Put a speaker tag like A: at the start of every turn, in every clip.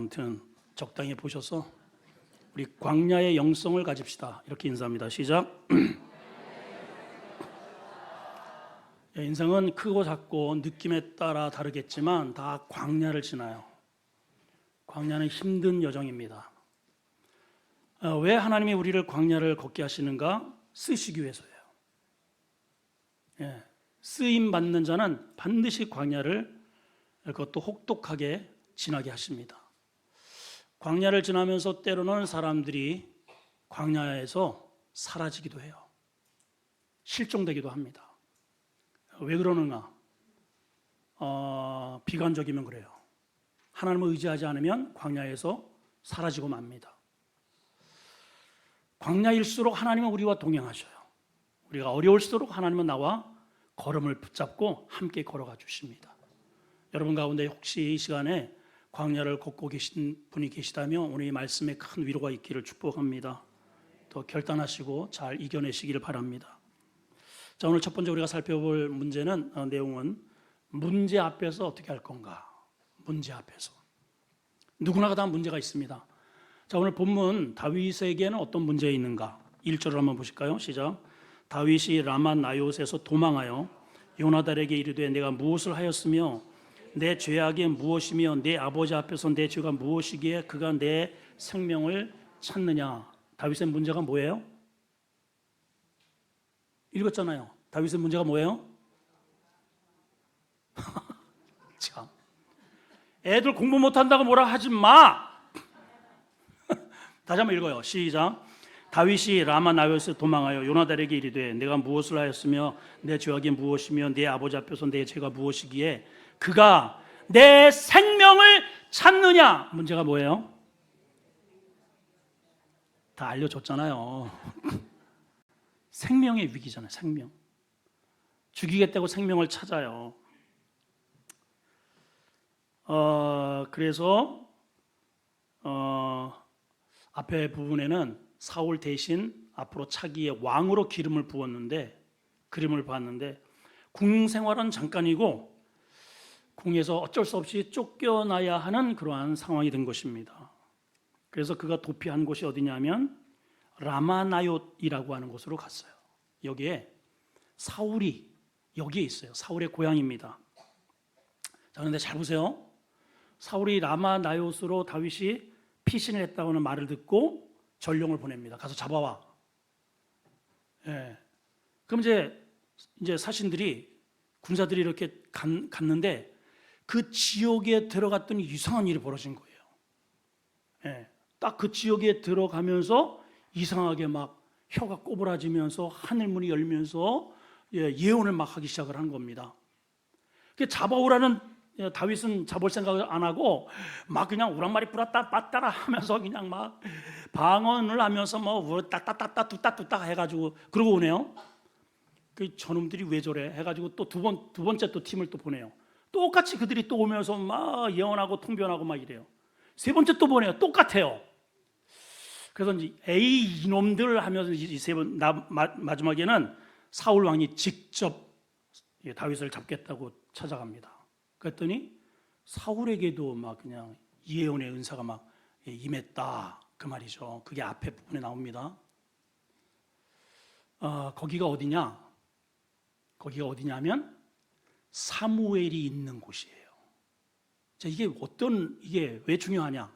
A: 아무튼 적당히 보셔서 우리 광야의 영성을 가집시다. 이렇게 인사합니다. 시작. 인생은 크고 작고 느낌에 따라 다르겠지만 다 광야를 지나요. 광야는 힘든 여정입니다. 왜 하나님이 우리를 광야를 걷게 하시는가? 쓰시기 위해서예요. 쓰임 받는 자는 반드시 광야를 그것도 혹독하게 지나게 하십니다. 광야를 지나면서 때로는 사람들이 광야에서 사라지기도 해요. 실종되기도 합니다. 왜 그러는가? 비관적이면 그래요. 하나님을 의지하지 않으면 광야에서 사라지고 맙니다. 광야일수록 하나님은 우리와 동행하셔요. 우리가 어려울수록 하나님은 나와 걸음을 붙잡고 함께 걸어가 주십니다. 여러분 가운데 혹시 이 시간에 광야를 걷고 계신 분이 계시다면 오늘 이 말씀에 큰 위로가 있기를 축복합니다. 더 결단하시고 잘 이겨내시기를 바랍니다. 자, 오늘 첫 번째 우리가 살펴볼 내용은 문제 앞에서 어떻게 할 건가? 문제 앞에서. 누구나 다 문제가 있습니다. 자, 오늘 본문 다윗에게는 어떤 문제가 있는가? 1절을 한번 보실까요? 시작. 다윗이 라마 나요스에서 도망하여 요나단에게 이르되 내가 무엇을 하였으며 내 죄악이 무엇이며 내 아버지 앞에서 내 죄가 무엇이기에 그가 내 생명을 찾느냐? 다윗의 문제가 뭐예요? 읽었잖아요. 다윗의 문제가 뭐예요? 참, 애들 공부 못한다고 뭐라 하지 마. 다시 한번 읽어요. 시작. 다윗이 라마 나요스에서 도망하여 요나단에게 이르되 내가 무엇을 하였으며 내 죄악이 무엇이며 내 아버지 앞에서 내 죄가 무엇이기에 그가 내 생명을 찾느냐? 문제가 뭐예요? 다 알려줬잖아요. 생명의 위기잖아요. 생명. 죽이겠다고 생명을 찾아요. 그래서 앞에 부분에는 사울 대신 앞으로 차기의 왕으로 기름을 부었는데 궁 생활은 잠깐이고 궁에서 어쩔 수 없이 쫓겨나야 하는 그러한 상황이 된 것입니다. 그래서 그가 도피한 곳이 어디냐면 라마나옳이라고 하는 곳으로 갔어요. 여기에 사울이 여기에 있어요. 사울의 고향입니다. 자, 그런데 잘 보세요. 사울이 라마나옳으로 다윗이 피신을 했다고 하는 말을 듣고 전령을 보냅니다. 가서 잡아와. 그럼 이제 사신들이 군사들이 이렇게 갔는데 그 지역에 들어갔더니 이상한 일이 벌어진 거예요. 딱 그 지역에 들어가면서 이상하게 막 혀가 꼬부라지면서 하늘문이 열면서 예언을 막 하기 시작을 한 겁니다. 잡아오라는 다윗은 잡을 생각을 안 하고 막 그냥 우랑말이 뿌랐다 빠따라 하면서 그냥 막 방언을 하면서 뭐 따따따따 뚜따뚜따 해가지고 그러고 오네요. 그 저놈들이 왜 저래 해가지고 또 두 번째 또 팀을 또 보내요. 똑같이 그들이 또 오면서 막 예언하고 통변하고 막 이래요. 세 번째 또 보내요. 똑같아요. 그래서 이제 에이 이놈들 하면서 마지막에는 사울 왕이 직접 다윗을 잡겠다고 찾아갑니다. 그랬더니 사울에게도 막 그냥 예언의 은사가 막 임했다 그 말이죠. 그게 앞에 부분에 나옵니다. 거기가 어디냐면 사무엘이 있는 곳이에요. 자, 이게 왜 중요하냐?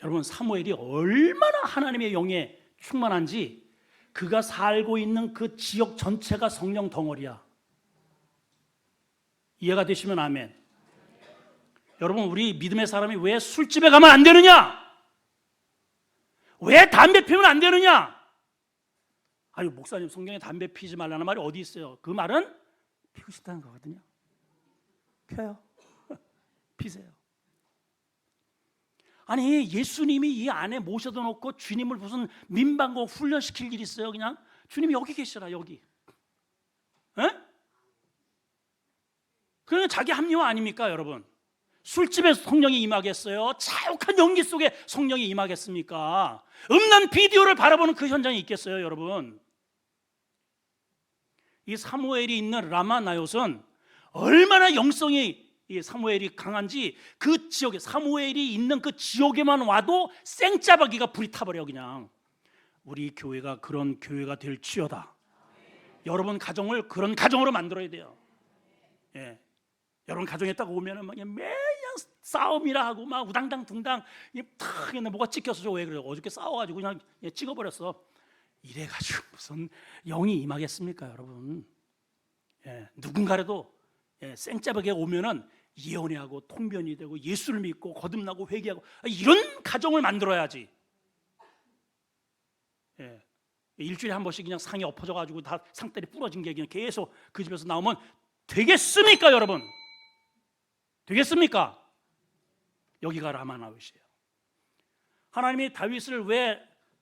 A: 여러분, 사무엘이 얼마나 하나님의 영에 충만한지 그가 살고 있는 그 지역 전체가 성령 덩어리야. 이해가 되시면 아멘. 여러분, 우리 믿음의 사람이 왜 술집에 가면 안 되느냐? 왜 담배 피우면 안 되느냐? 아유, 목사님, 성경에 담배 피지 말라는 말이 어디 있어요? 그 말은 피우고 싶다는 거거든요. 펴요. 피세요. 아니, 예수님이 이 안에 모셔다 놓고 주님을 무슨 민방공 훈련시킬 일이 있어요? 그냥 주님이 여기 계시라, 여기. 그냥 자기 합리화 아닙니까, 여러분? 술집에서 성령이 임하겠어요? 자욱한 연기 속에 성령이 임하겠습니까? 음란 비디오를 바라보는 그 현장이 있겠어요, 여러분? 이 사무엘이 있는 라마나옳은 얼마나 영성이 이 사무엘이 강한지 그 지역에 사무엘이 있는 그 지역에만 와도 생짜박이가 불이 타버려. 그냥 우리 교회가 그런 교회가 될지어다. 여러분 가정을 그런 가정으로 만들어야 돼요. 예. 여러분 가정에 딱 오면은 막 매일 싸움이라 하고 막 우당당 둥당 탁 뭐가 찍혔어. 왜 그래? 어저께 싸워가지고 그냥 찍어버렸어. 이래가지고 무슨 영이 임하겠습니까, 여러분? 예. 누군가라도 생짜박에 오면은 예언하고 통변이 되고 예수를 믿고 거듭나고 회개하고 이런 가정을 만들어야지. 예. 일주일에 한 번씩 그냥 상이 엎어져가지고 다 상다리 부러진 게 그냥 계속 그 집에서 나오면 되겠습니까, 여러분? 되겠습니까? 여기가 라마나웃이에요. 하나님이 다윗을 왜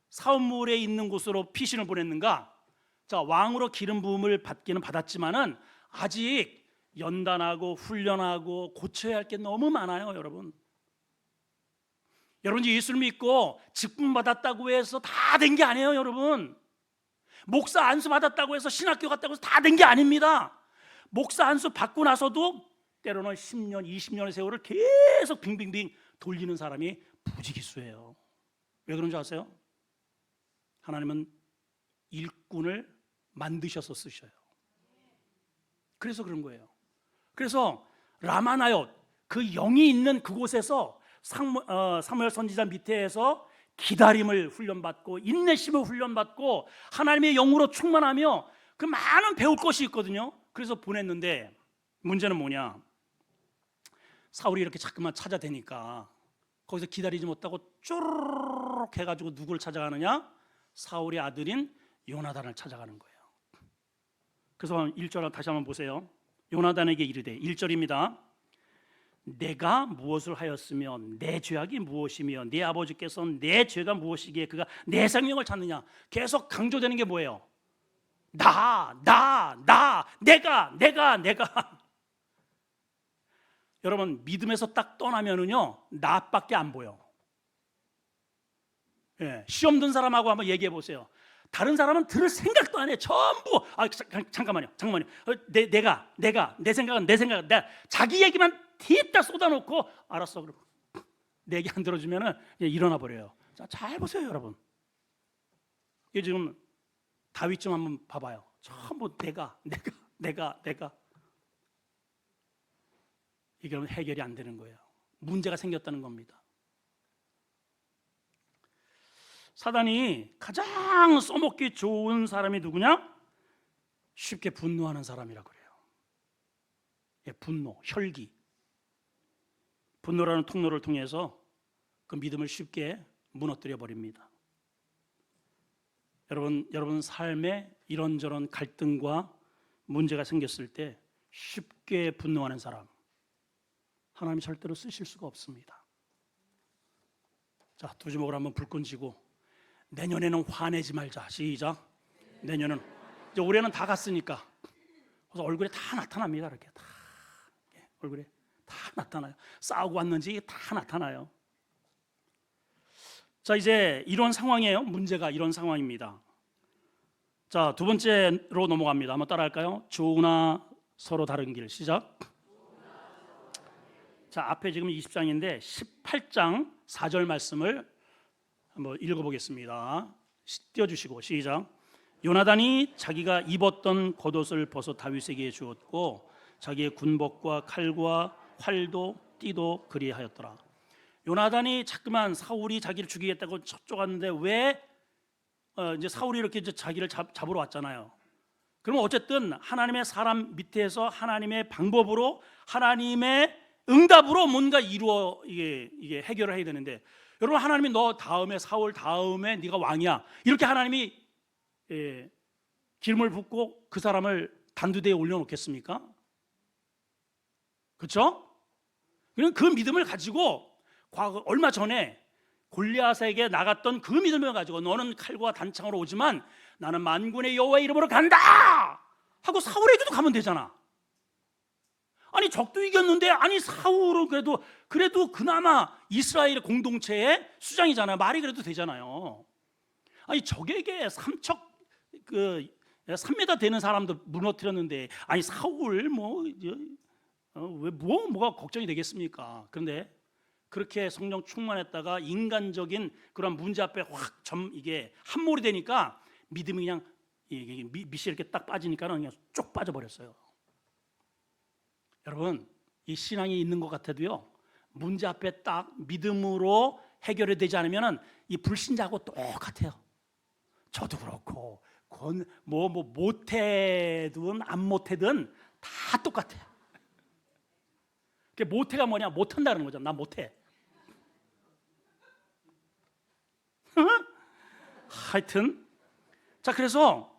A: 사울물에 있는 곳으로 피신을 보냈는가? 자, 왕으로 기름 부음을 받기는 받았지만은 아직 연단하고 훈련하고 고쳐야 할 게 너무 많아요, 여러분. 여러분 예수를 믿고 직분 받았다고 해서 다 된 게 아니에요, 여러분. 목사 안수 받았다고 해서 신학교 갔다고 해서 다 된 게 아닙니다. 목사 안수 받고 나서도 때로는 10년, 20년의 세월을 계속 빙빙빙 돌리는 사람이 부지기수예요. 왜 그런 줄 아세요? 하나님은 일꾼을 만드셔서 쓰셔요. 그래서 그런 거예요. 그래서 라마나옳 그 영이 있는 그곳에서 사무엘 선지자 밑에서 기다림을 훈련받고 인내심을 훈련받고 하나님의 영으로 충만하며 그 많은 배울 것이 있거든요. 그래서 보냈는데 문제는 뭐냐? 사울이 이렇게 자꾸만 찾아대니까 거기서 기다리지 못하고 쪼르륵 해가지고 누구를 찾아가느냐? 사울의 아들인 요나단을 찾아가는 거예요. 그래서 1절 다시 한번 보세요. 요나단에게 이르되 1절입니다. 내가 무엇을 하였으며 내 죄악이 무엇이며 네 아버지께서 내 죄가 무엇이기에 그가 내 생명을 찾느냐. 계속 강조되는 게 뭐예요? 내가 여러분 믿음에서 딱 떠나면은요 나밖에 안 보여. 예, 시험 든 사람하고 한번 얘기해 보세요. 다른 사람은 들을 생각도 안 해. 전부 잠깐만요. 내 생각은 내가 자기 얘기만 뒤에다 쏟아놓고 알았어. 그럼 내 얘기 안 들어주면은 일어나 버려요. 자, 잘 보세요, 여러분. 이게 지금 다윗 좀 한번 봐봐요. 전부 내가 이게 해결이 안 되는 거예요. 문제가 생겼다는 겁니다. 사단이 가장 써먹기 좋은 사람이 누구냐? 쉽게 분노하는 사람이라고 그래요. 분노, 혈기. 분노라는 통로를 통해서 그 믿음을 쉽게 무너뜨려 버립니다. 여러분 삶에 이런저런 갈등과 문제가 생겼을 때 쉽게 분노하는 사람 하나님이 절대로 쓰실 수가 없습니다. 자, 두 주먹을 한번 불끈 쥐고 내년에는 화내지 말자. 시작. 내년은 이제 올해는 다 갔으니까. 그래서 얼굴에 다 나타납니다. 이렇게 다 얼굴에 다 나타나요. 싸우고 왔는지 다 나타나요. 자, 이제 이런 상황이에요. 문제가 이런 상황입니다. 자, 두 번째로 넘어갑니다. 한번 따라할까요? 조나 서로 다른 길. 시작. 자, 앞에 지금 20장인데 18장 4절 말씀을 한번 읽어보겠습니다. 띄워주시고 시작. 요나단이 자기가 입었던 겉옷을 벗어 다윗에게 주었고 자기의 군복과 칼과 활도 띠도 그리하였더라. 요나단이 자꾸만 사울이 자기를 죽이겠다고 쫓아갔는데 왜 이제 사울이 이렇게 이제 자기를 잡으러 왔잖아요. 그러면 어쨌든 하나님의 사람 밑에서 하나님의 방법으로 하나님의 응답으로 뭔가 이게 해결을 해야 되는데 여러분 하나님이 너 다음에 사울 다음에 네가 왕이야 이렇게 하나님이 기름을 붓고 그 사람을 단두대에 올려놓겠습니까? 그렇죠? 그럼 그 믿음을 가지고 과거 얼마 전에 골리앗에게 나갔던 그 믿음을 가지고 너는 칼과 단창으로 오지만 나는 만군의 여호와의 이름으로 간다 하고 사울에게도 가면 되잖아. 아니 적도 이겼는데 아니 사울은 그래도 그나마 이스라엘의 공동체의 수장이잖아요. 말이 그래도 되잖아요. 아니 적에게 3m 되는 사람도 무너뜨렸는데 아니 사울 뭐가 걱정이 되겠습니까? 그런데 그렇게 성령 충만했다가 인간적인 그런 문제 앞에 이게 함몰이 되니까 믿음이 그냥 밑이 이렇게 딱 빠지니까는 그냥 쭉 빠져버렸어요. 여러분, 이 신앙이 있는 것 같아도요, 문제 앞에 딱 믿음으로 해결이 되지 않으면은 이 불신자하고 똑같아요. 저도 그렇고 못해든 안 못해든 다 똑같아요. 그 못해가 뭐냐? 못한다는 거죠. 나 못해. 하여튼 자, 그래서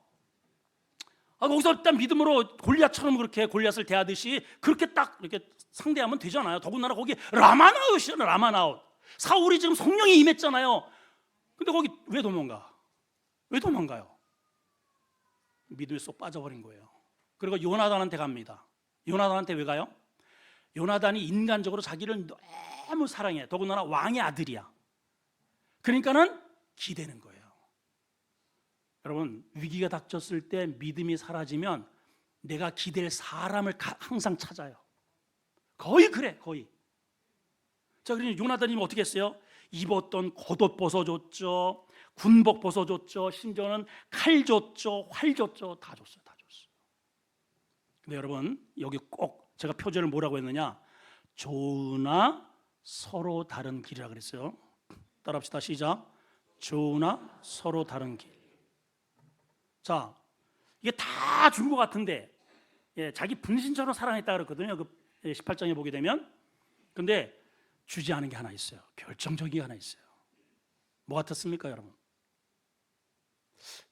A: 거기서 일단 믿음으로 골리앗처럼 그렇게 골리앗을 대하듯이 그렇게 딱 이렇게 상대하면 되잖아요. 더군다나 거기 라마나웃이잖아요. 라마나웃. 사울이 지금 성령이 임했잖아요. 근데 거기 왜 도망가? 왜 도망가요? 믿음에 쏙 빠져버린 거예요. 그리고 요나단한테 갑니다. 요나단한테 왜 가요? 요나단이 인간적으로 자기를 너무 사랑해. 더군다나 왕의 아들이야. 그러니까는 기대는 거예요. 여러분, 위기가 닥쳤을 때 믿음이 사라지면 내가 기댈 사람을 항상 찾아요. 거의 그래, 거의. 자, 그러니 요나단이 어떻게 했어요? 입었던 겉옷 벗어줬죠, 군복 벗어줬죠, 심지어는 칼 줬죠, 활 줬죠. 다 줬어요, 다 줬어요. 근데 여러분, 여기 꼭 제가 표제를 뭐라고 했느냐? 좋으나 서로 다른 길이라 그랬어요. 따라합시다. 시작. 좋으나 서로 다른 길. 자, 이게 다 준 것 같은데, 자기 분신처럼 사랑했다 그랬거든요. 그 18장에 보게 되면. 근데 주지 않은 게 하나 있어요. 결정적인 게 하나 있어요. 뭐 같았습니까, 여러분?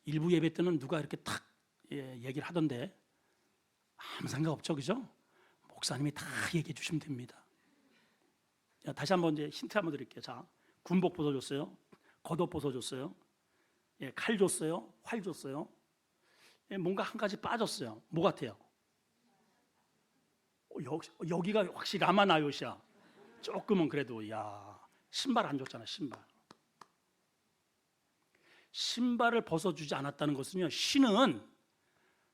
A: 일부 예배 때는 누가 이렇게 탁 얘기를 하던데 아무 생각 없죠, 그죠? 목사님이 다 얘기해 주시면 됩니다. 자, 다시 한번 이제 힌트 한번 드릴게요. 자, 군복 벗어줬어요, 겉옷 벗어줬어요, 칼 줬어요, 활 줬어요. 뭔가 한 가지 빠졌어요. 뭐 같아요? 여기가 확실히 라마나요시야. 조금은 그래도 신발 안 줬잖아. 신발을 벗어주지 않았다는 것은요, 신은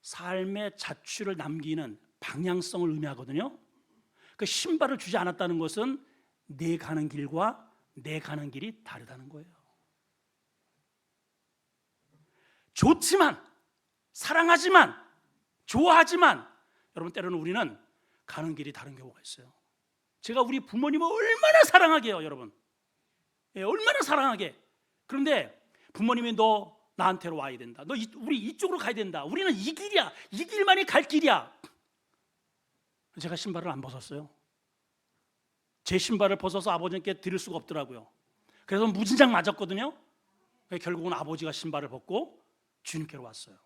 A: 삶의 자취를 남기는 방향성을 의미하거든요. 그 신발을 주지 않았다는 것은 내 가는 길과 내 가는 길이 다르다는 거예요. 좋지만, 사랑하지만, 좋아하지만, 여러분, 때로는 우리는 가는 길이 다른 경우가 있어요. 제가 우리 부모님을 얼마나 사랑하게 해요, 여러분. 얼마나 사랑하게. 그런데 부모님이 너 나한테로 와야 된다, 우리 이쪽으로 가야 된다, 우리는 이 길이야, 이 길만이 갈 길이야. 제가 신발을 안 벗었어요. 제 신발을 벗어서 아버지께 드릴 수가 없더라고요. 그래서 무진장 맞았거든요. 결국은 아버지가 신발을 벗고 주님께로 왔어요.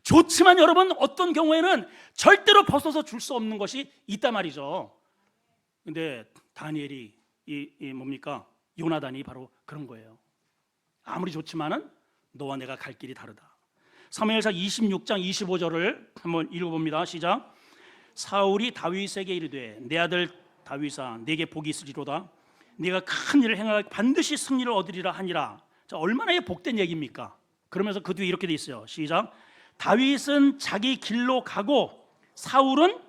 A: 좋지만 여러분, 어떤 경우에는 절대로 벗어서 줄 수 없는 것이 있단 말이죠. 근데 다니엘이 뭡니까? 요나단이 바로 그런 거예요. 아무리 좋지만은 너와 내가 갈 길이 다르다. 사무엘상 26장 25절을 한번 읽어봅니다. 시작. 사울이 다윗에게 이르되 내 아들 다윗아, 내게 복이 있으리로다. 네가 큰 일을 행하여 반드시 승리를 얻으리라 하니라. 자, 얼마나 복된 얘기입니까? 그러면서 그 뒤에 이렇게 돼 있어요. 시작. 다윗은 자기 길로 가고 사울은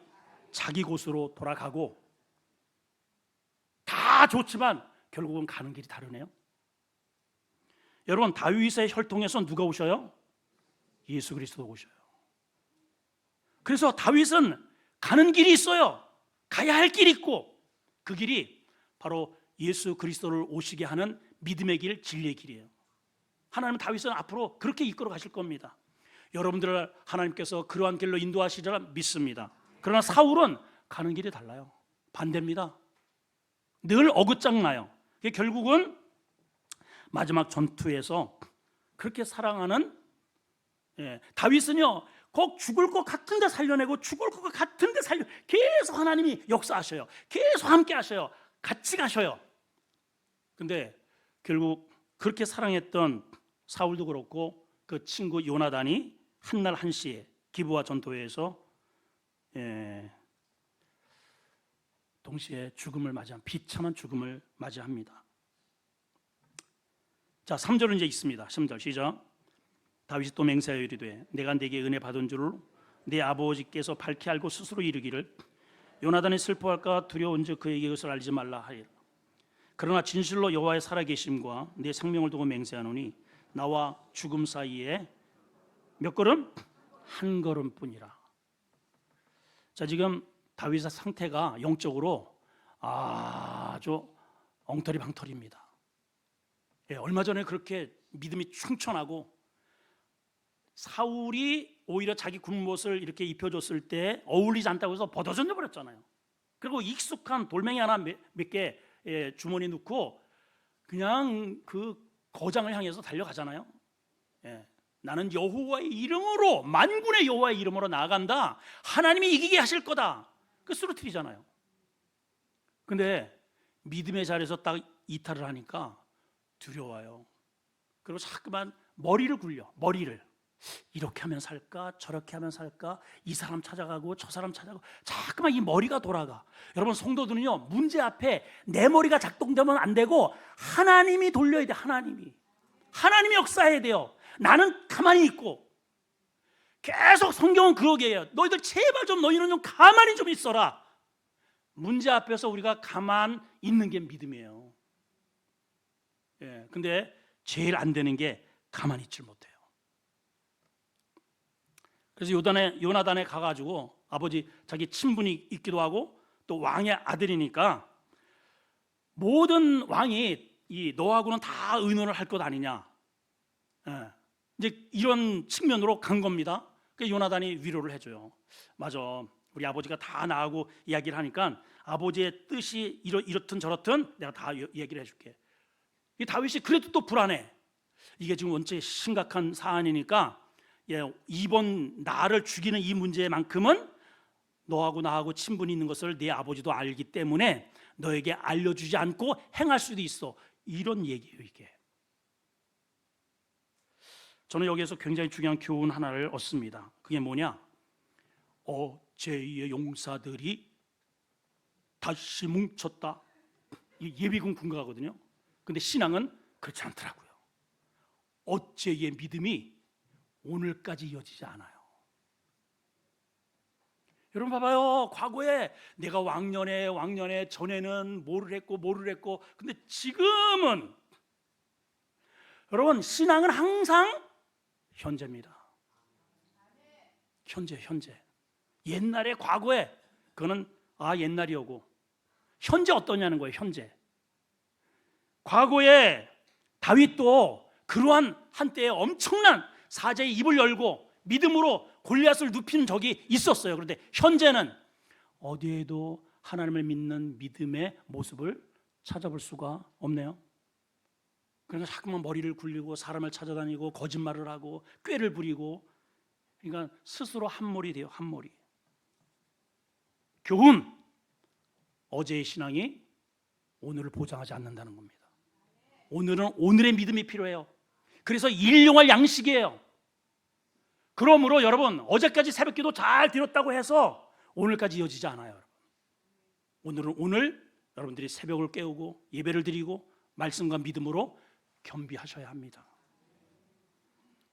A: 자기 곳으로 돌아가고. 다 좋지만 결국은 가는 길이 다르네요. 여러분, 다윗의 혈통에서 누가 오셔요? 예수 그리스도가 오셔요. 그래서 다윗은 가는 길이 있어요. 가야 할 길이 있고, 그 길이 바로 예수 그리스도를 오시게 하는 믿음의 길, 진리의 길이에요. 하나님은 다윗은 앞으로 그렇게 이끌어 가실 겁니다. 여러분들을 하나님께서 그러한 길로 인도하시리라 믿습니다. 그러나 사울은 가는 길이 달라요. 반대입니다. 늘 어긋장나요. 결국은 마지막 전투에서 그렇게 사랑하는 다윗은요, 꼭 죽을 것 같은데 살려내고 죽을 것 같은데 계속 하나님이 역사하셔요. 계속 함께 하셔요. 같이 가셔요. 근데 결국 그렇게 사랑했던 사울도 그렇고 그 친구 요나단이 한날 한시에 기브와 전투에서 동시에 죽음을 맞이한 비참한 죽음을 맞이합니다. 자, 3절은 이제 있습니다. 3절 시작. 다윗이 또 맹세하여 이르되 내가 네게 은혜 받은 줄을 네 아버지께서 밝히 알고 스스로 이르기를 요나단이 슬퍼할까 두려운즉 그에게 이것을 알지 말라 하리라. 그러나 진실로 여호와의 살아계심과 내 생명을 두고 맹세하노니 나와 죽음 사이에 몇 걸음? 한 걸음뿐이라. 자, 지금 다윗의 상태가 영적으로 아주 엉터리방터리입니다. 예, 얼마 전에 그렇게 믿음이 충천하고 사울이 오히려 자기 군못을 이렇게 입혀줬을 때 어울리지 않다고 해서 벗어져 버렸잖아요. 그리고 익숙한 돌멩이 하나 몇 개 주머니 넣고 그냥 그 거장을 향해서 달려가잖아요. 예, 나는 여호와의 이름으로, 만군의 여호와의 이름으로 나아간다. 하나님이 이기게 하실 거다. 그 쓰러뜨리잖아요. 근데 믿음의 자리에서 딱 이탈을 하니까 두려워요. 그리고 자꾸만 머리를 굴려. 머리를 이렇게 하면 살까, 저렇게 하면 살까, 이 사람 찾아가고 저 사람 찾아가고 자꾸만 이 머리가 돌아가. 여러분, 성도들은요, 문제 앞에 내 머리가 작동되면 안 되고 하나님이 돌려야 돼. 하나님이 역사해야 돼요. 나는 가만히 있고. 계속 성경은 그러게 해요. 너희들 제발 좀, 너희는 좀 가만히 좀 있어라. 문제 앞에서 우리가 가만 있는 게 믿음이에요. 예, 근데 제일 안 되는 게 가만히 있질 못해요. 그래서 요나단에 가가지고, 아버지 자기 친분이 있기도 하고 또 왕의 아들이니까 모든 왕이 너하고는 다 의논을 할 것 아니냐, 예, 이제 이런 측면으로 간 겁니다. 그래서 요나단이 위로를 해줘요. 맞아, 우리 아버지가 다 나하고 이야기를 하니까 아버지의 뜻이 이렇든 저렇든 내가 다 얘기를 해줄게. 이 다윗이 그래도 또 불안해. 이게 지금 원체 심각한 사안이니까, 예, 이번 나를 죽이는 이 문제만큼은 너하고 나하고 친분이 있는 것을 네 아버지도 알기 때문에 너에게 알려주지 않고 행할 수도 있어. 이런 얘기예요. 이게 저는 여기에서 굉장히 중요한 교훈 하나를 얻습니다. 그게 뭐냐, 제2의 용사들이 다시 뭉쳤다. 예비군 군가거든요. 근데 신앙은 그렇지 않더라고요. 어제의 믿음이 오늘까지 이어지지 않아요. 여러분 봐봐요. 과거에 내가 왕년에 전에는 뭐를 했고 근데 지금은, 여러분, 신앙은 항상 현재입니다. 현재. 옛날에, 과거에, 그거는 옛날이오고, 현재 어떠냐는 거예요. 현재. 과거에 다윗도 그러한 한때에 엄청난 사제의 입을 열고 믿음으로 골리앗을 눕힌 적이 있었어요. 그런데 현재는 어디에도 하나님을 믿는 믿음의 모습을 찾아볼 수가 없네요. 그러니까 자꾸만 머리를 굴리고 사람을 찾아다니고 거짓말을 하고 꾀를 부리고, 그러니까 스스로 함몰이 돼요. 함몰이. 교훈, 어제의 신앙이 오늘을 보장하지 않는다는 겁니다. 오늘은 오늘의 믿음이 필요해요. 그래서 일용할 양식이에요. 그러므로 여러분, 어제까지 새벽기도 잘 드렸다고 해서 오늘까지 이어지지 않아요. 오늘은 오늘 여러분들이 새벽을 깨우고 예배를 드리고 말씀과 믿음으로 겸비하셔야 합니다.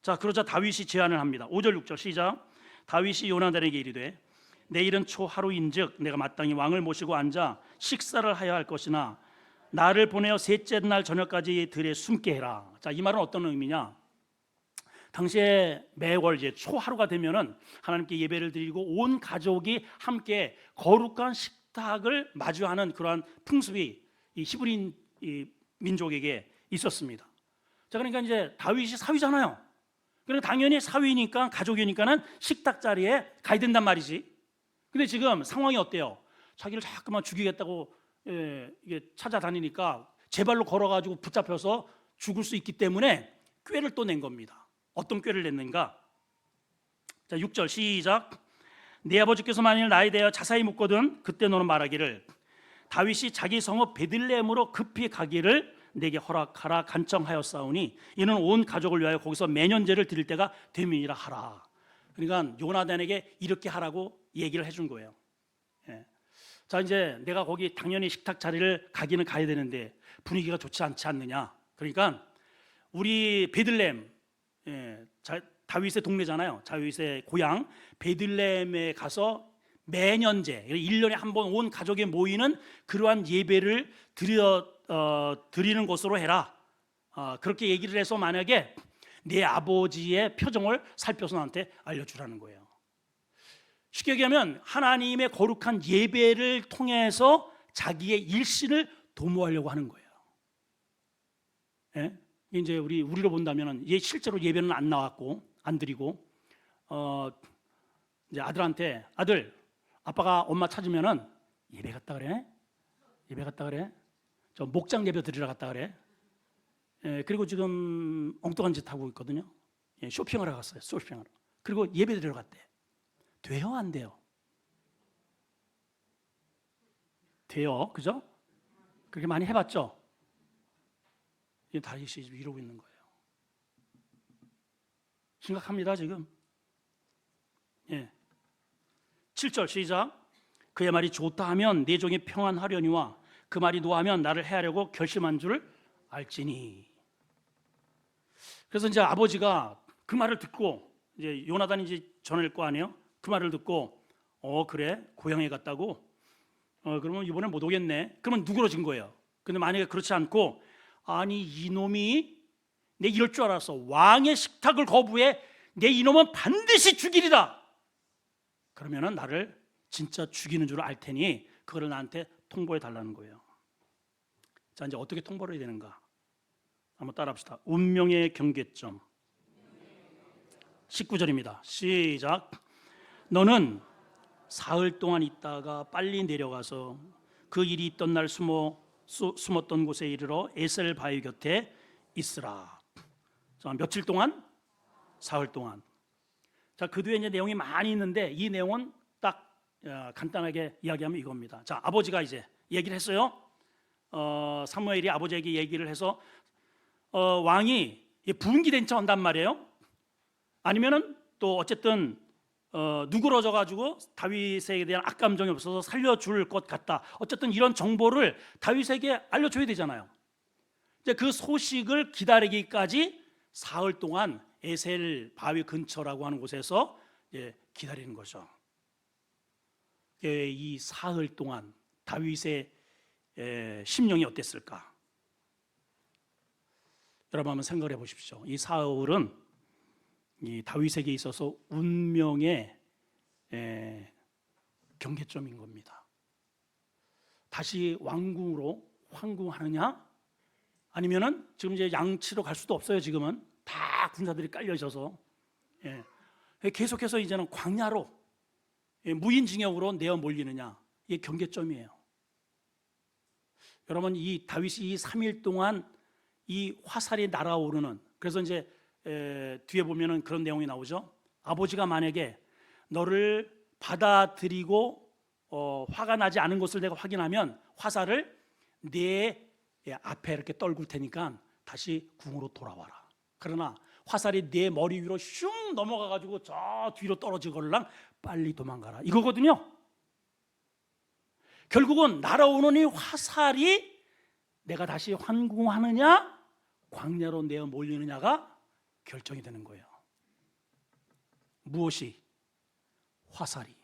A: 자, 그러자 다윗이 제안을 합니다. 5절 6절 시작. 다윗이 요나단에게 이르되 내일은 초하루인즉 내가 마땅히 왕을 모시고 앉아 식사를 하여야 할 것이나 나를 보내어 셋째 날 저녁까지 들에 숨게 해라. 자, 이 말은 어떤 의미냐? 당시에 매월 이제 초하루가 되면은 하나님께 예배를 드리고 온 가족이 함께 거룩한 식탁을 마주하는 그러한 풍습이 이 히브리 민족에게 있었습니다. 자, 그러니까 이제 다윗이 사위잖아요. 그러니까 당연히 사위니까, 가족이니까는 식탁 자리에 가야 된단 말이지. 근데 지금 상황이 어때요? 자기를 자꾸만 죽이겠다고 이게 찾아다니니까 제 발로 걸어가지고 붙잡혀서 죽을 수 있기 때문에 꾀를 또 낸 겁니다. 어떤 꾀를 냈는가? 자, 6절 시작. 네 아버지께서 만일 나에 대하여 자세히 묻거든 그때 너는 말하기를 다윗이 자기 성읍 베들레헴으로 급히 가기를 내게 허락하라 간청하였사오니 이는 온 가족을 위하여 거기서 매년제를 드릴 때가 되민이라 하라. 그러니까 요나단에게 이렇게 하라고 얘기를 해준 거예요. 예. 자, 이제 내가 거기 당연히 식탁 자리를 가기는 가야 되는데 분위기가 좋지 않지 않느냐. 그러니까 우리 베들레헴, 다윗의 동네잖아요. 다윗의 고향 베들레헴에 가서 매년제 1년에 한 번 온 가족이 모이는 그러한 예배를 드리는 것으로 해라. 그렇게 얘기를 해서 만약에 내 아버지의 표정을 살펴서 나한테 알려주라는 거예요. 쉽게 얘기하면 하나님의 거룩한 예배를 통해서 자기의 일신을 도모하려고 하는 거예요. 예? 이제 우리로 본다면은 실제로 예배는 안 나왔고 안 드리고 이제 아들한테 아들 아빠가 엄마 찾으면은 예배 갔다 그래? 예배 갔다 그래? 저 목장 예배 드리러 갔다 그래? 예, 그리고 지금 엉뚱한 짓 하고 있거든요. 예, 쇼핑하러 갔어요. 쇼핑하러. 그리고 예배 드리러 갔대. 돼요? 안 돼요? 돼요. 그죠? 그렇게 많이 해봤죠? 이게 다윗이 이러고 있는 거예요. 심각합니다 지금. 예. 7절 시작. 그의 말이 좋다 하면 내 종이 평안하려니와 그 말이 노하면 나를 해하려고 결심한 줄을 알지니. 그래서 이제 아버지가 그 말을 듣고 이제 요나단이 이제 전할 거 아니에요. 그 말을 듣고 그래 고향에 갔다고. 그러면 이번에 못 오겠네. 그러면 누그러진 거예요. 근데 만약에 그렇지 않고 아니 이놈이 내 이럴 줄 알았어. 왕의 식탁을 거부해 내 이놈은 반드시 죽이리라. 그러면은 나를 진짜 죽이는 줄 알 테니 그거를 나한테 통보해 달라는 거예요. 자, 이제 어떻게 통보를 해야 되는가? 한번 따라합시다. 운명의 경계점. 19절입니다. 시작. 너는 사흘 동안 있다가 빨리 내려가서 그 일이 있던 날 숨었던 곳에 이르러 에셀 바위 곁에 있으라. 자, 며칠 동안? 사흘 동안. 자, 그 뒤에 이제 내용이 많이 있는데 이 내용은 딱 간단하게 이야기하면 이겁니다. 자, 아버지가 이제 얘기를 했어요. 사무엘이 아버지에게 얘기를 해서 왕이 분기된 척 한단 말이에요. 아니면은 또 어쨌든 누그러져 가지고 다윗에 대한 악감정이 없어서 살려줄 것 같다. 어쨌든 이런 정보를 다윗에게 알려줘야 되잖아요. 이제 그 소식을 기다리기까지 사흘 동안 에셀 바위 근처라고 하는 곳에서 기다리는 거죠. 이 사흘 동안 다윗의 심령이 어땠을까? 여러분 한번 생각해 보십시오. 이 사흘은 이 다윗에게 있어서 운명의 경계점인 겁니다. 다시 왕궁으로 황궁하느냐? 아니면은 지금 이제 양치로 갈 수도 없어요. 지금은 다 군사들이 깔려 있어서 계속해서 이제는 광야로 무인징역으로 내어 몰리느냐? 이게 경계점이에요. 여러분 이 다윗이 이 3일 동안 이 화살이 날아오르는 그래서 이제 뒤에 보면은 그런 내용이 나오죠. 아버지가 만약에 너를 받아들이고 화가 나지 않은 것을 내가 확인하면 화살을 내 앞에 이렇게 떨굴 테니까 다시 궁으로 돌아와라. 그러나 화살이 내 머리 위로 슝 넘어가 가지고 저 뒤로 떨어지걸랑 빨리 도망가라 이거거든요. 결국은 날아오는 이 화살이 내가 다시 환궁하느냐 광야로 내어 몰리느냐가 결정이 되는 거예요. 무엇이? 화살이.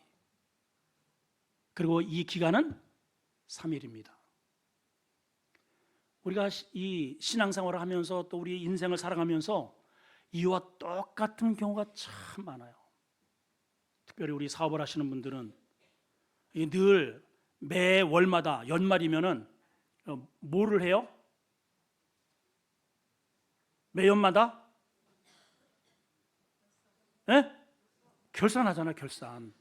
A: 그리고 이 기간은 3일입니다. 우리가 이 신앙생활을 하면서 또 우리 인생을 살아가면서 이와 똑같은 경우가 참 많아요. 특별히 우리 사업을 하시는 분들은 늘 매월마다 연말이면은 뭐를 해요? 매연마다 결산하잖아요. 결산.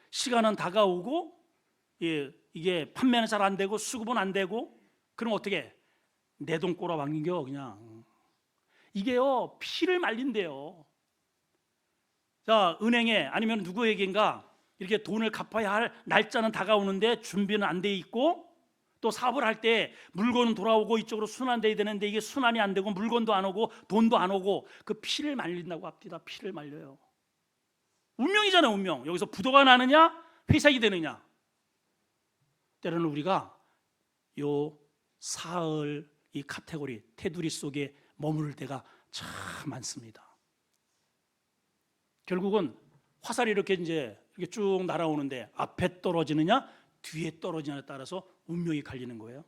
A: 시간은 다가오고 이게 판매는 잘 안 되고 수급은 안 되고 그럼 어떻게 내 돈 꼬라박는겨 그냥. 이게요 피를 말린대요. 자, 은행에 아니면 누구에겐가 이렇게 돈을 갚아야 할 날짜는 다가오는데 준비는 안 돼 있고 또 사업을 할 때 물건은 돌아오고 이쪽으로 순환돼야 되는데 이게 순환이 안 되고 물건도 안 오고 돈도 안 오고 그 피를 말린다고 합디다. 피를 말려요. 운명이잖아요. 운명. 여기서 부도가 나느냐 회색이 되느냐. 때로는 우리가 요 사흘 이 카테고리 테두리 속에 머무를 때가 참 많습니다. 결국은 화살이 이렇게 이제 이렇게 쭉 날아오는데 앞에 떨어지느냐 뒤에 떨어지느냐에 따라서 운명이 갈리는 거예요.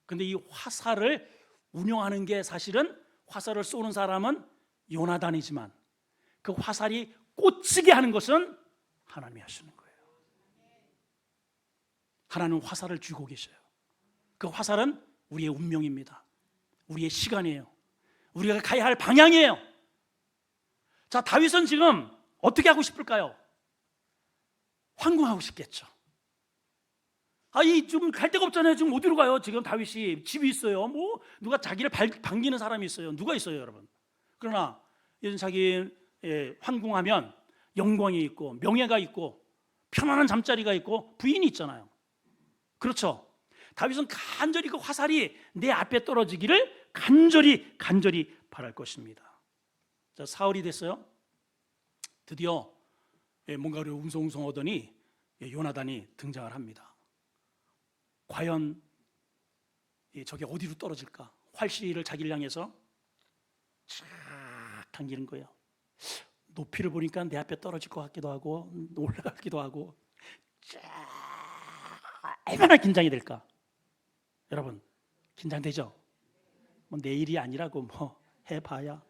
A: 근데 이 화살을 운용하는 게 사실은 화살을 쏘는 사람은 요나단이지만 그 화살이 꽂히게 하는 것은 하나님이 하시는 거예요. 하나님은 화살을 쥐고 계셔요. 그 화살은 우리의 운명입니다. 우리의 시간이에요. 우리가 가야 할 방향이에요. 자, 다윗은 지금 어떻게 하고 싶을까요? 황궁하고 싶겠죠. 좀 갈 데가 없잖아요. 지금 어디로 가요? 지금 다윗이 집이 있어요. 뭐 누가 자기를 반기는 사람이 있어요. 누가 있어요, 여러분? 그러나 이런 자기 황궁하면 영광이 있고 명예가 있고 편안한 잠자리가 있고 부인이 있잖아요. 그렇죠? 다윗은 간절히 그 화살이 내 앞에 떨어지기를 간절히 바랄 것입니다. 자, 사흘이 됐어요. 드디어 뭔가를 웅성웅성하더니 요나단이 등장을 합니다. 과연 저게 어디로 떨어질까? 활시를 자기를 향해서 쫙 당기는 거예요. 높이를 보니까 내 앞에 떨어질 것 같기도 하고 올라가기도 하고 쫙 얼마나 긴장이 될까? 여러분 긴장되죠? 뭐 내일이 아니라고 뭐 해봐야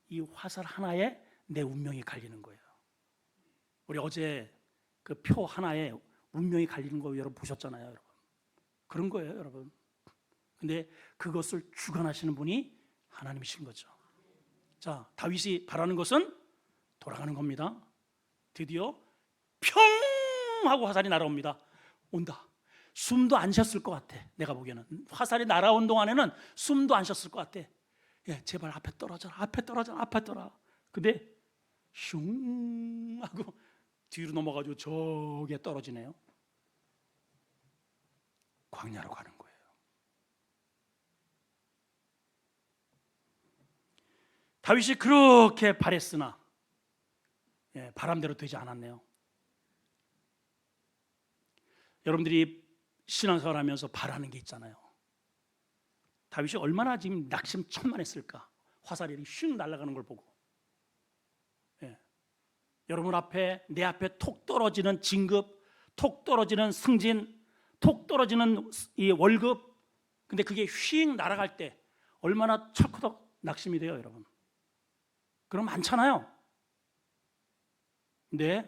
A: 이 화살 하나에 내 운명이 갈리는 거예요. 우리 어제 그 표 하나에 운명이 갈리는 거 여러분 보셨잖아요, 여러분. 그런 거예요, 여러분. 근데 그것을 주관하시는 분이 하나님이신 거죠. 자, 다윗이 바라는 것은 돌아가는 겁니다. 드디어 평 하고 화살이 날아옵니다. 온다. 숨도 안 쉬었을 것 같아. 내가 보기에는 화살이 날아온 동안에는 숨도 안 쉬었을 것 같아. 제발 앞에 떨어져라, 앞에 떨어져라, 앞에 떨어져라. 근데 슝 하고 뒤로 넘어가지고 저게 떨어지네요. 광야로 가는 거예요. 다윗이 그렇게 바랬으나 바람대로 되지 않았네요. 여러분들이 신앙생활 하면서 바라는 게 있잖아요. 다윗이 얼마나 지금 낙심천만했을까. 화살이 슉 날아가는 걸 보고. 여러분 앞에, 내 앞에 톡 떨어지는 진급, 톡 떨어지는 승진, 톡 떨어지는 이 월급. 근데 그게 휙 날아갈 때 얼마나 철커덕 낙심이 돼요, 여러분. 그럼 많잖아요. 근데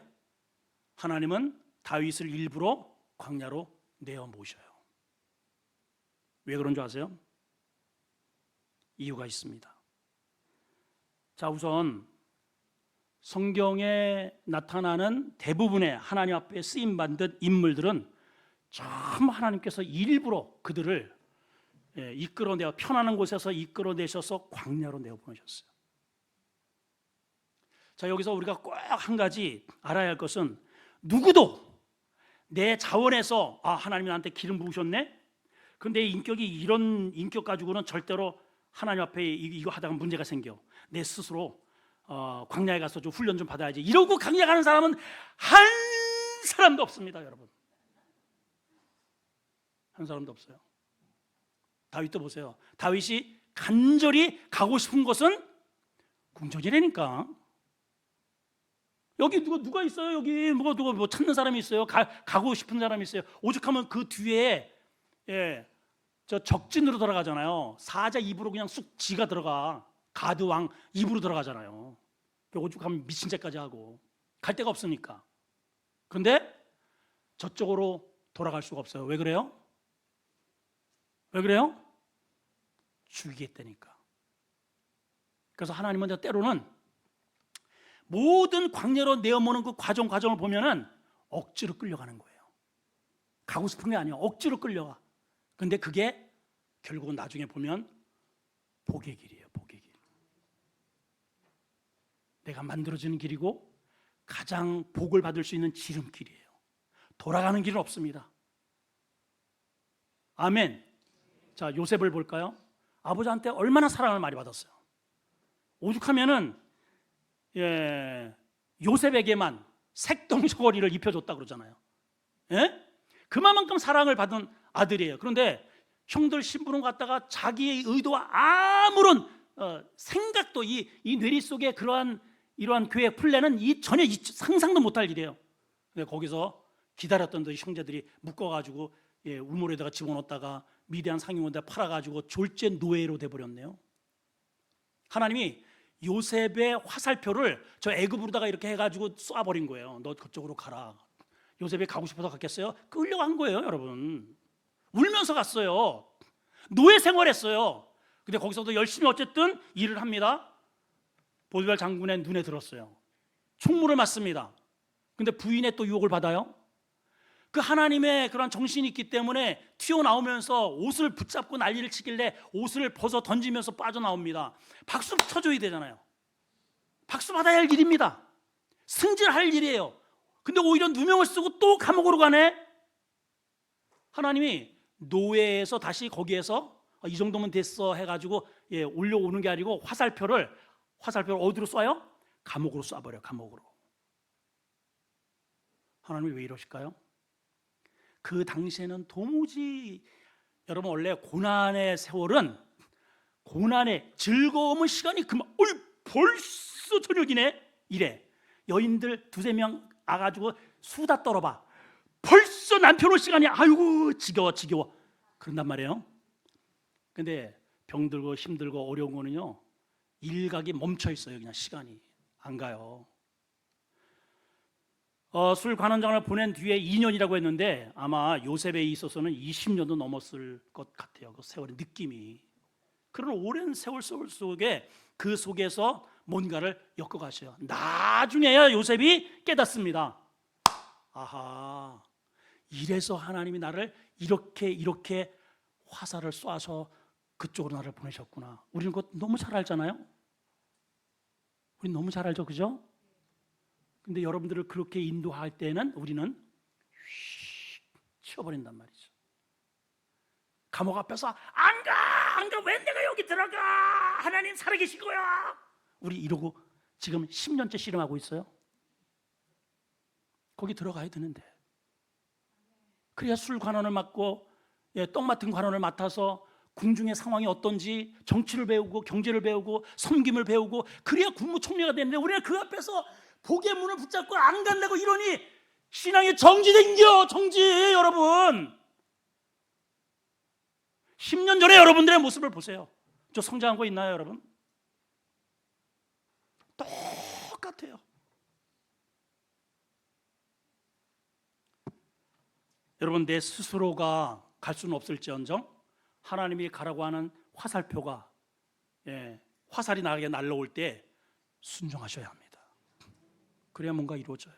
A: 하나님은 다윗을 일부러 광야로 내어 모셔요. 왜 그런 줄 아세요? 이유가 있습니다. 자, 우선 성경에 나타나는 대부분의 하나님 앞에 쓰임받은 인물들은 전부 하나님께서 일부러 그들을 이끌어내어 편안한 곳에서 이끌어내셔서 광야로 내어보내셨어요. 자, 여기서 우리가 꼭 한 가지 알아야 할 것은 누구도 내 자원에서 하나님이 나한테 기름 부으셨네? 근데 인격이 이런 인격 가지고는 절대로 하나님 앞에 이거 하다가 문제가 생겨. 내 스스로 광야에 가서 좀 훈련 좀 받아야지. 이러고 광야 가는 사람은 한 사람도 없습니다, 여러분. 한 사람도 없어요. 다윗도 보세요. 다윗이 간절히 가고 싶은 곳은 궁전이라니까. 여기 누가 있어요? 여기 누가 뭐 찾는 사람이 있어요? 가고 싶은 사람이 있어요? 오죽하면 그 뒤에 저 적진으로 들어가잖아요. 사자 입으로 그냥 쑥 지가 들어가. 가드 왕 입으로 들어가잖아요. 오죽하면 미친 짓까지 하고 갈 데가 없으니까. 그런데 저쪽으로 돌아갈 수가 없어요. 왜 그래요? 왜 그래요? 죽이겠다니까. 그래서 하나님은 때로는 모든 광야로 내어모는 그 과정을 보면은 억지로 끌려가는 거예요. 가고 싶은 게 아니에요. 억지로 끌려가. 근데 그게 결국은 나중에 보면 복의 길이에요. 복의 길. 내가 만들어지는 길이고 가장 복을 받을 수 있는 지름길이에요. 돌아가는 길은 없습니다. 아멘. 자, 요셉을 볼까요? 아버지한테 얼마나 사랑을 많이 받았어요. 오죽하면은 요셉에게만 색동저고리를 입혀줬다 그러잖아요. 그만큼 사랑을 받은 아들이에요. 그런데 형들 심부름 갔다가 자기의 의도와 아무런 생각도 이 뇌리 속에 그러한 이러한 교회 플랜은 전혀 상상도 못할 일이에요. 근데 거기서 기다렸던 형제들이 묶어가지고 우물에다가 집어넣었다가 미대한 상용원에다 팔아가지고 졸제 노예로 돼버렸네요. 하나님이 요셉의 화살표를 저 애굽으로다가 이렇게 해가지고 쏴버린 거예요. 너 그쪽으로 가라. 요셉이 가고 싶어서 갔겠어요? 끌려간 거예요, 여러분. 울면서 갔어요. 노예 생활했어요. 근데 거기서도 열심히 어쨌든 일을 합니다. 보디발 장군의 눈에 들었어요. 총무를 맡습니다. 근데 부인의 또 유혹을 받아요. 그 하나님의 그런 정신이 있기 때문에 튀어나오면서 옷을 붙잡고 난리를 치길래 옷을 벗어 던지면서 빠져나옵니다. 박수 쳐줘야 되잖아요. 박수 받아야 할 일입니다. 승진할 일이에요. 근데 오히려 누명을 쓰고 또 감옥으로 가네. 하나님이 노예에서 다시 거기에서 이 정도면 됐어 해가지고 올려오는 게 아니고 화살표를 어디로 쏴요? 감옥으로 쏴버려요. 감옥으로. 하나님이 왜 이러실까요? 그 당시에는 도무지, 여러분 원래 고난의 세월은, 고난의 즐거움의 시간이 그만, 벌써 저녁이네 이래. 여인들 두세 명 와가지고 수다 떨어봐. 벌써 남편 올 시간이, 아이고 지겨워 그런단 말이에요. 근데 병들고 힘들고 어려운 거는요, 일각이 멈춰 있어요. 그냥 시간이 안 가요. 술 관원장을 보낸 뒤에 2년이라고 했는데 아마 요셉에 있어서는 20년도 넘었을 것 같아요. 그 세월의 느낌이. 그런 오랜 세월 속에 그 속에서 뭔가를 엮어가셔요. 나중에야 요셉이 깨닫습니다. 아하, 이래서 하나님이 나를 이렇게 화살을 쏴서 그쪽으로 나를 보내셨구나. 우리는 그거 너무 잘 알잖아요. 우리는 너무 잘 알죠, 그죠? 근데 여러분들을 그렇게 인도할 때는 우리는 치워버린단 말이죠. 감옥 앞에서 안 가, 왜 내가 여기 들어가? 하나님 살아계신 거야. 우리 이러고 지금 10년째 씨름하고 있어요. 거기 들어가야 되는데. 그래야 술 관원을 맡고 떡 맡은 관원을 맡아서 궁중의 상황이 어떤지 정치를 배우고 경제를 배우고 섬김을 배우고 그래야 국무총리가 되는데 우리는 그 앞에서 복의 문을 붙잡고 안 간다고 이러니 신앙의 정지 여러분. 10년 전에 여러분들의 모습을 보세요. 저 성장한 거 있나요, 여러분? 똑같아요. 여러분, 내 스스로가 갈 수는 없을지언정 하나님이 가라고 하는 화살표가 화살이 나에게 날라올 때 순종하셔야 합니다. 그래야 뭔가 이루어져요.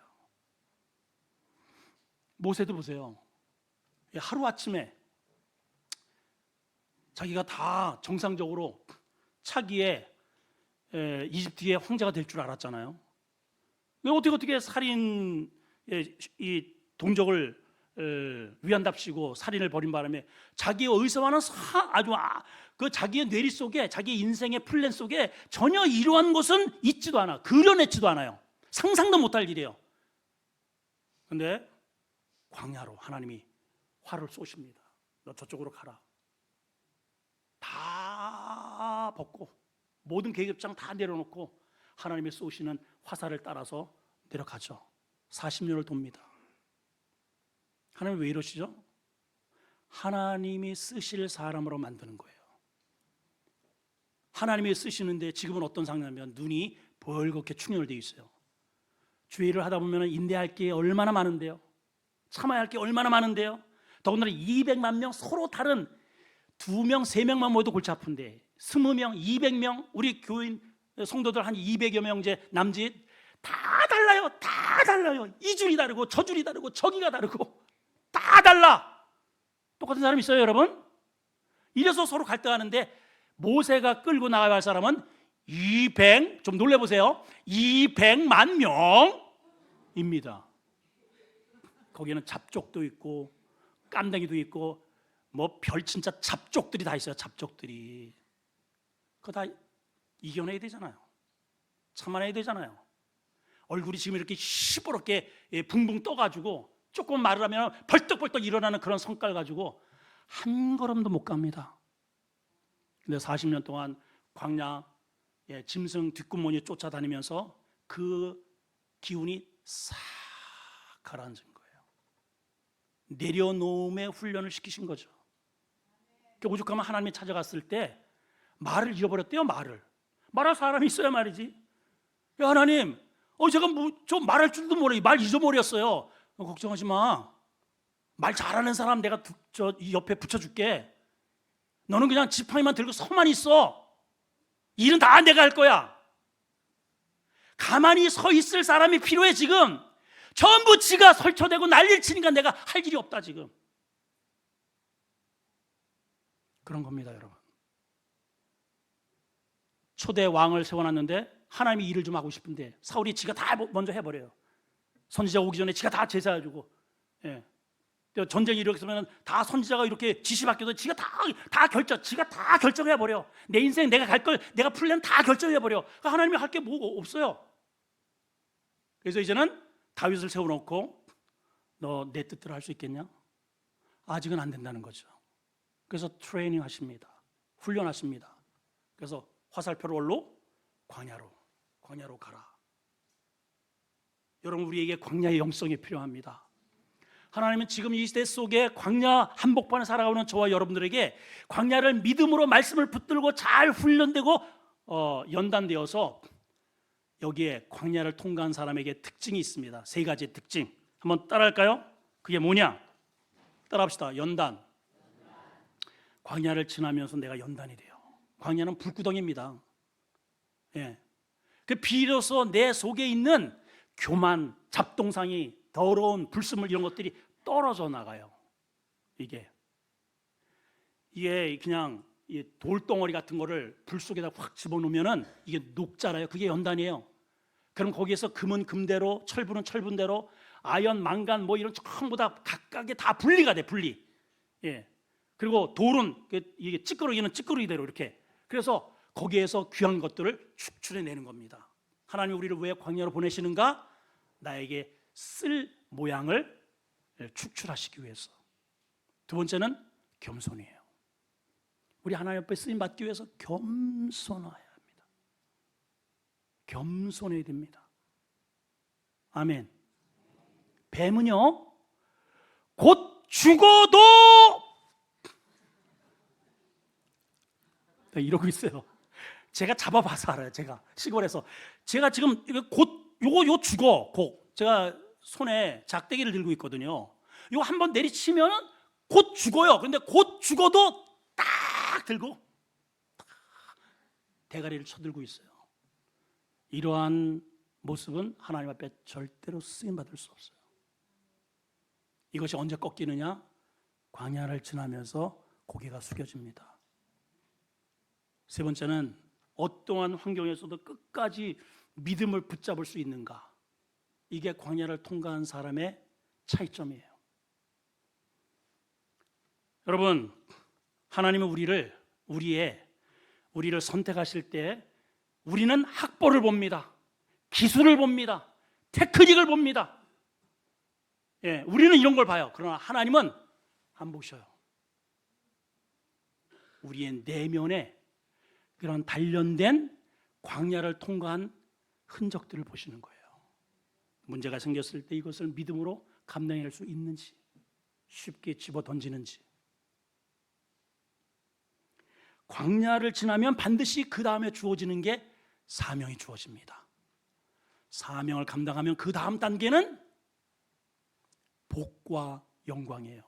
A: 모세도 보세요. 하루아침에 자기가 다 정상적으로 차기에 이집트의 황제가 될 줄 알았잖아요. 어떻게 살인 이 동족을 위한답시고 살인을 벌인 바람에 자기의 의사와는 그 자기의 뇌리 속에, 자기 인생의 플랜 속에 전혀 이러한 것은 있지도 않아. 그려냈지도 않아요. 상상도 못할 일이에요. 근데 광야로 하나님이 활을 쏘십니다. 너 저쪽으로 가라. 다 벗고 모든 계급장 다 내려놓고 하나님이 쏘시는 화살을 따라서 내려가죠. 40년을 돕니다. 하나님 왜 이러시죠? 하나님이 쓰실 사람으로 만드는 거예요. 하나님이 쓰시는데 지금은 어떤 상황이냐면 눈이 벌겋게 충혈되어 있어요. 주의를 하다 보면 인내할 게 얼마나 많은데요. 참아야 할 게 얼마나 많은데요. 더군다나 200만 명 서로 다른 2명, 3명만 모여도 골치 아픈데 20명, 200명 우리 교인 성도들 한 200여 명 이제 남짓 다 달라요. 이 줄이 다르고 저 줄이 다르고 저기가 다르고 다 달라. 똑같은 사람 있어요, 여러분? 이래서 서로 갈등하는데 모세가 끌고 나가야 할 사람은 200, 좀 놀래보세요. 200만 명입니다. 거기에는 잡족도 있고 깜댕이도 있고 뭐 별 진짜 잡족들이 다 있어요. 잡족들이. 그거 다 이겨내야 되잖아요. 참아내야 되잖아요. 얼굴이 지금 이렇게 시퍼렇게 붕붕 떠가지고 조금 말을 하면 벌떡벌떡 일어나는 그런 성깔 가지고 한 걸음도 못 갑니다. 근데 40년 동안 광야 짐승 뒷구멍이 쫓아다니면서 그 기운이 싹 가라앉은 거예요. 내려놓음의 훈련을 시키신 거죠. 오죽하면 하나님이 찾아갔을 때 말을 잃어버렸대요. 말할 사람이 있어야 말이지. 야, 하나님, 제가 좀 말할 줄도 모르고 말 잊어버렸어요. 걱정하지 마. 말 잘하는 사람 내가 이 옆에 붙여줄게. 너는 그냥 지팡이만 들고 서만 있어. 일은 다 내가 할 거야. 가만히 서 있을 사람이 필요해. 지금 전부 지가 설쳐대고 난리를 치니까 내가 할 일이 없다. 지금 그런 겁니다, 여러분. 초대 왕을 세워놨는데 하나님이 일을 좀 하고 싶은데 사울이 지가 다 먼저 해버려요. 선지자 오기 전에 지가 다 제사해주고, 전쟁이 일어나면 다 선지자가 이렇게 지시받겨서 지가 지가 다 결정해버려. 내 인생 내가 갈 걸, 내가 플랜 다 결정해버려. 그러니까 하나님이 할 게 뭐 없어요. 그래서 이제는 다윗을 세워놓고 너 내 뜻대로 할 수 있겠냐? 아직은 안 된다는 거죠. 그래서 트레이닝 하십니다. 훈련하십니다. 그래서 화살표를 올로 광야로 가라. 여러분, 우리에게 광야의 영성이 필요합니다. 하나님은 지금 이 시대 속에 광야 한복판에 살아가는 저와 여러분들에게 광야를 믿음으로 말씀을 붙들고 잘 훈련되고 연단되어서 여기에 광야를 통과한 사람에게 특징이 있습니다. 3가지의 특징. 한번 따라할까요? 그게 뭐냐? 따라합시다. 연단. 광야를 지나면서 내가 연단이 돼요. 광야는 불구덩이입니다. 그 비로소 내 속에 있는 교만, 잡동상이, 더러운 불순물 이런 것들이 떨어져 나가요. 이게 그냥 돌덩어리 같은 거를 불 속에다 확 집어넣으면은 이게 녹잖아요. 그게 연단이에요. 그럼 거기에서 금은 금대로, 철분은 철분대로, 아연, 망간 뭐 이런 전부 다 각각의 다 분리가 돼. 분리. 그리고 돌은 이게 찌꺼기는 찌꺼기대로 이렇게. 그래서 거기에서 귀한 것들을 축출해내는 겁니다. 하나님 우리를 왜 광야로 보내시는가? 나에게 쓸 모양을 축출하시기 위해서. 2번째는 겸손이에요. 우리 하나님 앞에 쓰임 받기 위해서 겸손해야 합니다. 겸손해야 됩니다. 아멘. 뱀은요, 곧 죽어도 이러고 있어요. 제가 잡아봐서 알아요. 제가 시골에서 제가 지금 요거 죽어. 제가 손에 작대기를 들고 있거든요. 이거 한번 내리치면은 곧 죽어요. 그런데 곧 죽어도 딱 들고 대가리를 쳐들고 있어요. 이러한 모습은 하나님 앞에 절대로 쓰임 받을 수 없어요. 이것이 언제 꺾이느냐? 광야를 지나면서 고개가 숙여집니다. 3번째는 어떠한 환경에서도 끝까지 믿음을 붙잡을 수 있는가? 이게 광야를 통과한 사람의 차이점이에요. 여러분, 하나님은 우리를 선택하실 때 우리는 학벌을 봅니다. 기술을 봅니다. 테크닉을 봅니다. 우리는 이런 걸 봐요. 그러나 하나님은 안 보셔요. 우리의 내면에 그런 단련된 광야를 통과한 흔적들을 보시는 거예요. 문제가 생겼을 때 이것을 믿음으로 감당할 수 있는지, 쉽게 집어 던지는지. 광야를 지나면 반드시 그 다음에 주어지는 게 사명이 주어집니다. 사명을 감당하면 그 다음 단계는 복과 영광이에요.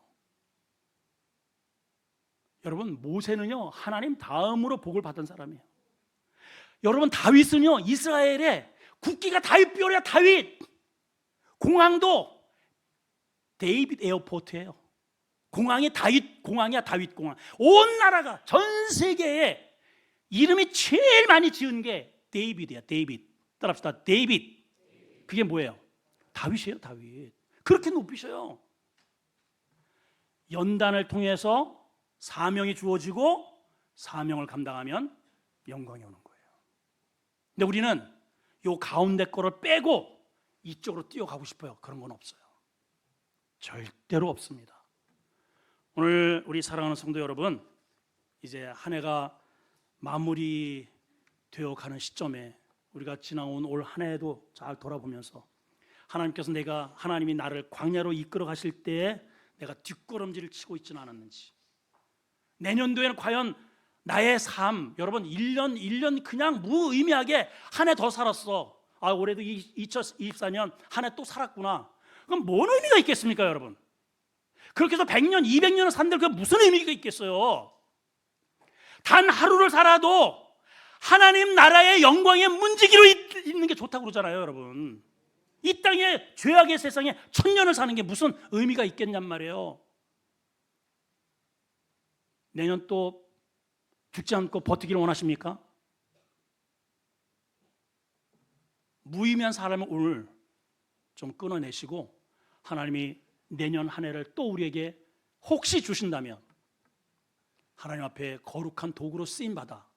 A: 여러분, 모세는요, 하나님 다음으로 복을 받은 사람이에요. 여러분, 다윗은요, 이스라엘의 국기가 다윗별이야. 다윗. 공항도 데이빗 에어포트예요. 공항이 다윗 공항이야. 다윗 공항. 온 나라가, 전 세계에 이름이 제일 많이 지은 게 데이빗이야. 데이빗. 따라합시다. 데이빗. 그게 뭐예요? 다윗이에요. 다윗. 그렇게 높이셔요. 연단을 통해서 사명이 주어지고 사명을 감당하면 영광이 오는 거예요. 근데 우리는 요 가운데 거를 빼고 이쪽으로 뛰어가고 싶어요. 그런 건 없어요. 절대로 없습니다. 오늘 우리 사랑하는 성도 여러분, 이제 한 해가 마무리되어 가는 시점에 우리가 지나온 올 한 해도 잘 돌아보면서 하나님께서 하나님이 나를 광야로 이끌어 가실 때에 내가 뒷걸음질을 치고 있지는 않았는지, 내년도에는 과연 나의 삶, 여러분 1년 그냥 무의미하게 한 해 더 살았어. 올해도 2024년 한 해 또 살았구나. 그럼 뭔 의미가 있겠습니까, 여러분? 그렇게 해서 100년, 200년을 산들 그게 무슨 의미가 있겠어요? 단 하루를 살아도 하나님 나라의 영광의 문지기로 있는 게 좋다고 그러잖아요, 여러분. 이 땅에 죄악의 세상에 1000년을 사는 게 무슨 의미가 있겠냔 말이에요. 내년 또 죽지 않고 버티기를 원하십니까? 무의미한 사람을 오늘 좀 끊어내시고 하나님이 내년 한 해를 또 우리에게 혹시 주신다면 하나님 앞에 거룩한 도구로 쓰임받아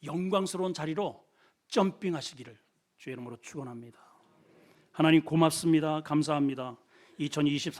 A: 영광스러운 자리로 점핑하시기를 주의 이름으로 축원합니다. 하나님 고맙습니다. 감사합니다. 2024